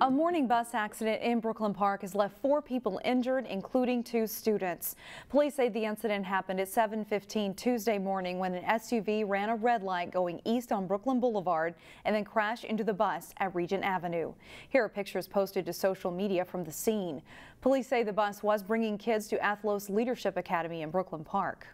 A morning bus accident in Brookland Park has left 4 people injured, including 2 students. Police say the incident happened at 7:15 Tuesday morning when an SUV ran a red light going east on Brookland Boulevard and then crashed into the bus at Regent Avenue. Here are pictures posted to social media from the scene. Police say the bus was bringing kids to Athlos Leadership Academy in Brookland Park.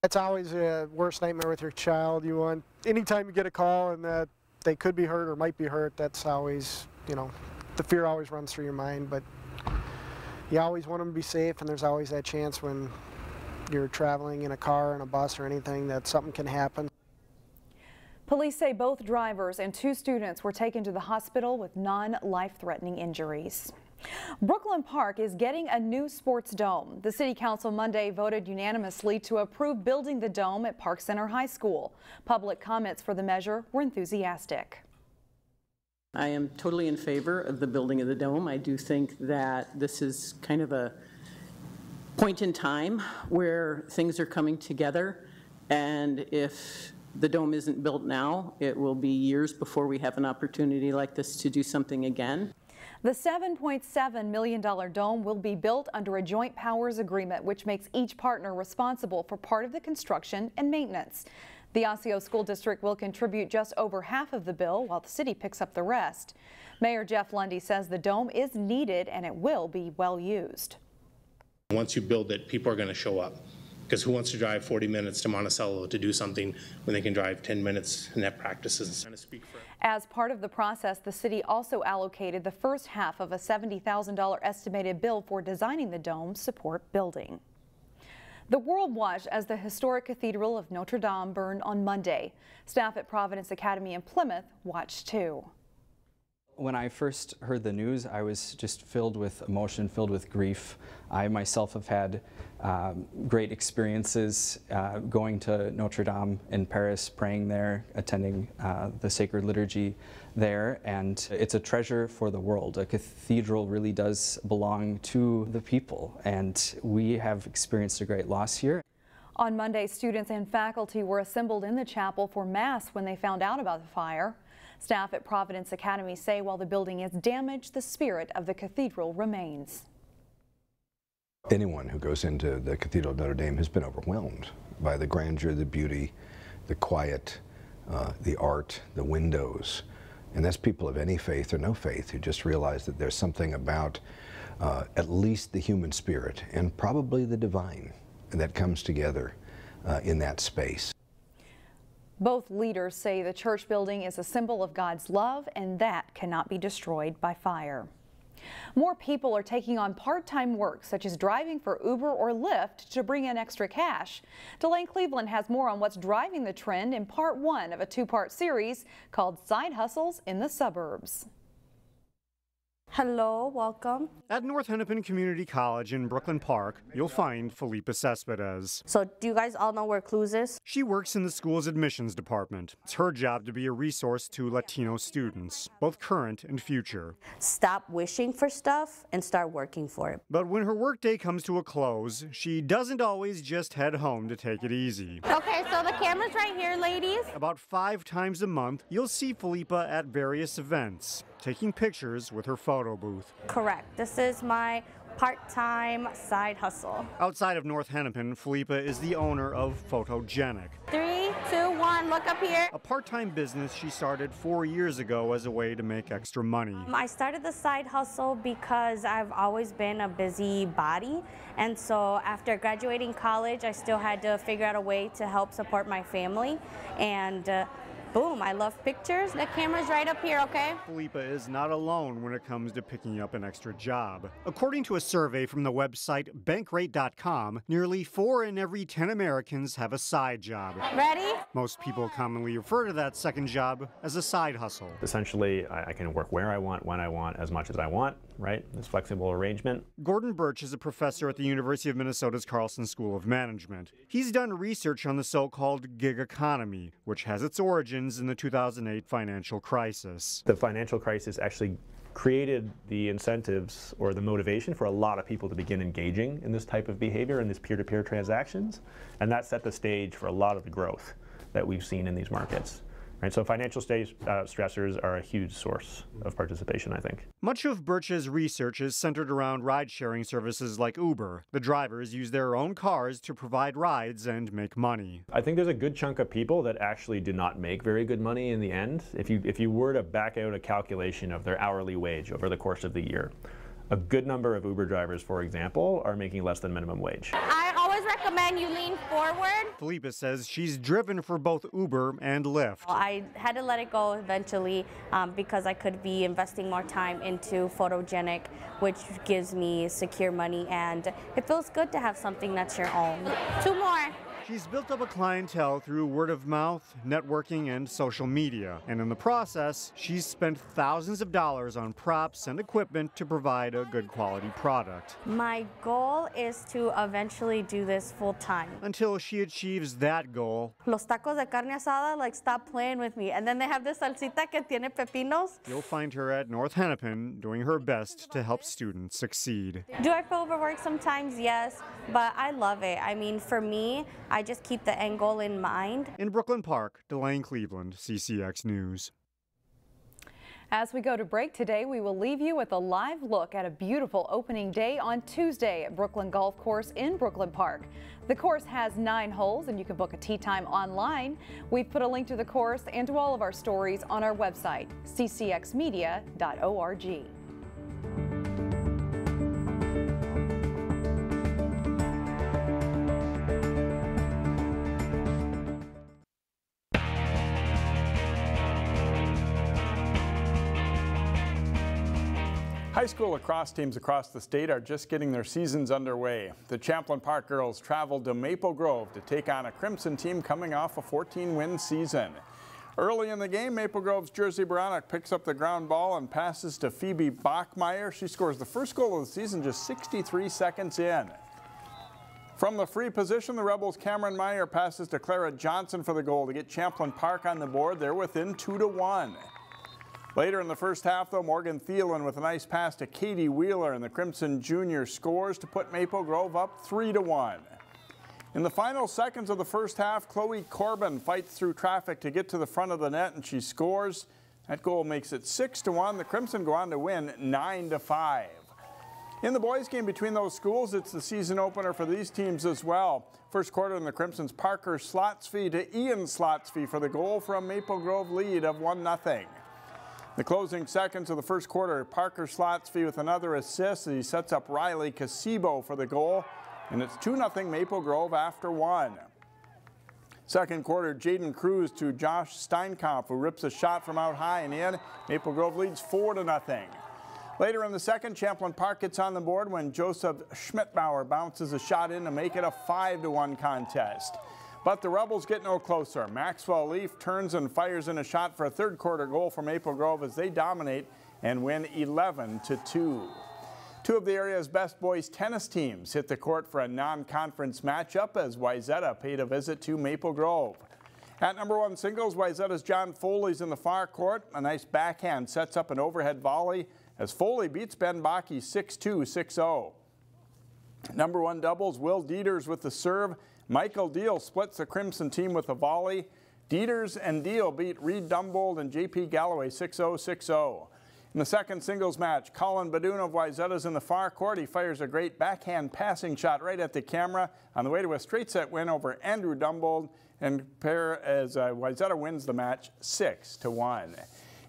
It's always a worst nightmare with your child. Anytime you get a call and that they could be hurt or might be hurt, that's always, the fear always runs through your mind, but you always want them to be safe, and there's always that chance when you're traveling in a car, in a bus or anything, that something can happen. Police say both drivers and 2 students were taken to the hospital with non-life-threatening injuries. Brookland Park is getting a new sports dome. The City Council Monday voted unanimously to approve building the dome at Park Center High School. Public comments for the measure were enthusiastic. I am totally in favor of the building of the dome. I do think that this is kind of a point in time where things are coming together, and if the dome isn't built now, it will be years before we have an opportunity like this to do something again. The $7.7 million dome will be built under a joint powers agreement, which makes each partner responsible for part of the construction and maintenance. The Osseo School District will contribute just over half of the bill, while the city picks up the rest. Mayor Jeff Lundy says the dome is needed and it will be well used. Once you build it, people are going to show up. Because who wants to drive 40 minutes to Monticello to do something when they can drive 10 minutes in net practices? As part of the process, the city also allocated the first half of a $70,000 estimated bill for designing the dome support building. The world watched as the historic Cathedral of Notre burned on Monday. Staff at Providence Academy in Plymouth watched too. When I first heard the news, I was just filled with emotion, filled with grief. I myself have had great experiences going to Notre Dame in Paris, praying there, attending the sacred liturgy there, and it's a treasure for the world. A cathedral really does belong to the people, and we have experienced a great loss here. On Monday, students and faculty were assembled in the chapel for Mass when they found out about the fire. Staff at Providence Academy say while the building is damaged, the spirit of the cathedral remains. Anyone who goes into the Cathedral of Notre Dame has been overwhelmed by the grandeur, the beauty, the quiet, the art, the windows. And that's people of any faith or no faith who just realize that there's something about at least the human spirit and probably the divine that comes together in that space. Both leaders say the church building is a symbol of God's love and that cannot be destroyed by fire. More people are taking on part-time work, such as driving for Uber or Lyft to bring in extra cash. Delane Cleveland has more on what's driving the trend in part 1 of a 2-part series called Side Hustles in the Suburbs. Hello, welcome. At North Hennepin Community College in Brookland Park, you'll find Felipa Cespedes. So do you guys all know where Clues is? She works in the school's admissions department. It's her job to be a resource to Latino students, both current and future. Stop wishing for stuff and start working for it. But when her workday comes to a close, she doesn't always just head home to take it easy. Okay, so the camera's right here, ladies. About 5 times a month, you'll see Felipa at various events, taking pictures with her photo booth. Correct. This is my part-time side hustle. Outside of North Hennepin, Felipa is the owner of Photogenic. 3, 2, 1, look up here. A part-time business she started 4 years ago as a way to make extra money. I started the side hustle because I've always been a busy body, and so after graduating college, I still had to figure out a way to help support my family, and boom, I love pictures. The camera's right up here, okay? Felipa is not alone when it comes to picking up an extra job. According to a survey from the website bankrate.com, nearly 4 in every 10 Americans have a side job. Ready? Most people commonly refer to that second job as a side hustle. Essentially, I can work where I want, when I want, as much as I want, right? This flexible arrangement. Gordon Birch is a professor at the University of Minnesota's Carlson School of Management. He's done research on the so-called gig economy, which has its origins in the 2008 financial crisis. The financial crisis actually created the incentives or the motivation for a lot of people to begin engaging in this type of behavior, in these peer-to-peer transactions, and that set the stage for a lot of the growth that we've seen in these markets. Right, so financial stressors are a huge source of participation, I think. Much of Birch's research is centered around ride-sharing services like Uber. The drivers use their own cars to provide rides and make money. I think there's a good chunk of people that actually do not make very good money in the end. If you were to back out a calculation of their hourly wage over the course of the year, a good number of Uber drivers, for example, are making less than minimum wage. I always recommend you lean forward. Felipa says she's driven for both Uber and Lyft. I had to let it go eventually because I could be investing more time into photogenic, which gives me secure money, and it feels good to have something that's your own. 2 more. She's built up a clientele through word of mouth, networking, and social media. And in the process, she's spent thousands of dollars on props and equipment to provide a good quality product. My goal is to eventually do this full time. Until she achieves that goal, Los tacos de carne asada, like, stop playing with me. And then they have this salsita que tiene pepinos. you'll find her at North Hennepin doing her best to help students succeed. Do I feel overworked sometimes? Yes, but I love it. I mean, for me, I just keep the end goal in mind. In Brookland Park, Delane Cleveland, CCX News. As we go to break today, we will leave you with a live look at a beautiful opening day on Tuesday at Brookland Golf Course in Brookland Park. The course has 9 holes and you can book a tee time online. We've put a link to the course and to all of our stories on our website, ccxmedia.org. High school lacrosse teams across the state are just getting their seasons underway. The Champlin Park girls traveled to Maple Grove to take on a Crimson team coming off a 14-win season. Early in the game, Maple Grove's Jersey Baranek picks up the ground ball and passes to Phoebe Bachmeyer. She scores the first goal of the season just 63 seconds in. From the free position, the Rebels' Cameron Meyer passes to Clara Johnson for the goal to get Champlin Park on the board. They're within 2-1. Later in the first half, though, Morgan Thielen with a nice pass to Katie Wheeler, and the Crimson Junior scores to put Maple Grove up 3-1. In the final seconds of the first half, Chloe Corbin fights through traffic to get to the front of the net, and she scores. That goal makes it 6-1. The Crimson go on to win 9-5. In the boys' game between those schools, it's the season opener for these teams as well. First quarter in the Crimson's Parker Slotsky to Ian Slotsky for the goal from Maple Grove lead of 1-0. The closing seconds of the first quarter, Parker Slotsky with another assist as he sets up Riley Casibo for the goal, and it's 2-0 Maple Grove after 1. Second quarter, Jaden Cruz to Josh Steinkampf, who rips a shot from out high and in. Maple Grove leads 4-0. Later in the second, Champlin Park gets on the board when Joseph Schmidtbauer bounces a shot in to make it a 5-1 contest. But the Rebels get no closer. Maxwell Leaf turns and fires in a shot for a third quarter goal for Maple Grove as they dominate and win 11-2. Two of the area's best boys tennis teams hit the court for a non-conference matchup as Wayzata paid a visit to Maple Grove. At number 1 singles, Wayzata's John Foley's in the far court. A nice backhand sets up an overhead volley as Foley beats Ben Bakke 6-2, 6-0. Number 1 doubles, Will Dieters with the serve. Michael Deal splits the Crimson team with a volley. Dieters and Deal beat Reed Dumbold and J.P. Galloway 6-0, 6-0. In the second singles match, Colin Badoon of Wayzata's in the far court. He fires a great backhand passing shot right at the camera on the way to a straight set win over Andrew Dumbold, and Wayzata wins the match 6-1.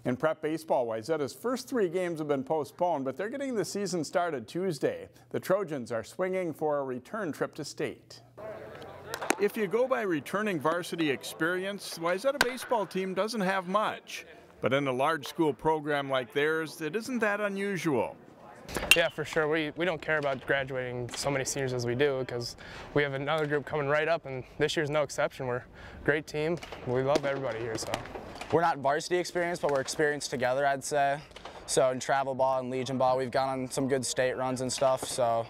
In prep baseball, Wayzata's first 3 games have been postponed, but they're getting the season started Tuesday. The Trojans are swinging for a return trip to state. If you go by returning varsity experience, the Wayzata baseball team doesn't have much. But in a large school program like theirs, it isn't that unusual. Yeah, for sure. We don't care about graduating so many seniors as we do because we have another group coming right up, and this year's no exception. We're a great team. We love everybody here. So we're not varsity experienced, but we're experienced together, I'd say. So in travel ball and Legion ball, we've gone on some good state runs and stuff. So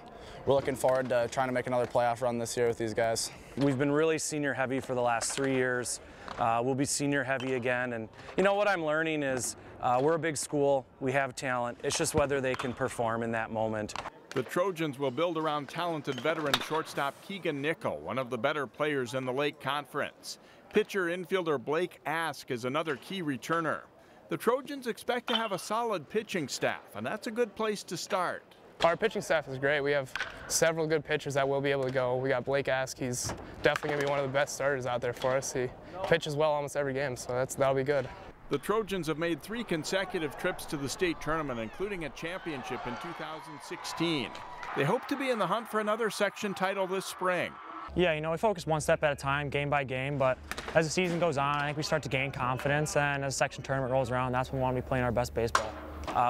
we're looking forward to trying to make another playoff run this year with these guys. We've been really senior heavy for the last 3 years. We'll be senior heavy again, and you know what I'm learning is we're a big school, we have talent, it's just whether they can perform in that moment. The Trojans will build around talented veteran shortstop Keegan Nickel, one of the better players in the Lake Conference. Pitcher infielder Blake Ask is another key returner. The Trojans expect to have a solid pitching staff, and that's a good place to start. Our pitching staff is great. We have several good pitchers that will be able to go. We got Blake Ask. He's definitely going to be one of the best starters out there for us. He pitches well almost every game, so that'll be good. The Trojans have made 3 consecutive trips to the state tournament, including a championship in 2016. They hope to be in the hunt for another section title this spring. Yeah, you know, we focus one step at a time, game by game, but as the season goes on, I think we start to gain confidence, and as the section tournament rolls around, that's when we want to be playing our best baseball.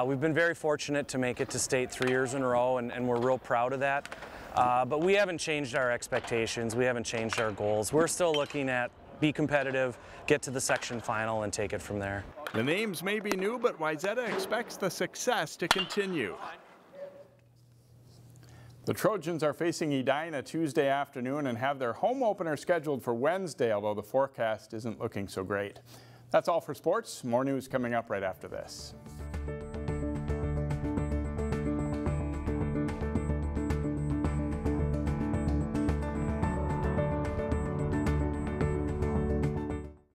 We've been very fortunate to make it to state 3 years in a row, and we're real proud of that. But we haven't changed our expectations. We haven't changed our goals. We're still looking at be competitive, get to the section final, and take it from there. The names may be new, but Wayzata expects the success to continue. The Trojans are facing Edina Tuesday afternoon and have their home opener scheduled for Wednesday, although the forecast isn't looking so great. That's all for sports. More news coming up right after this.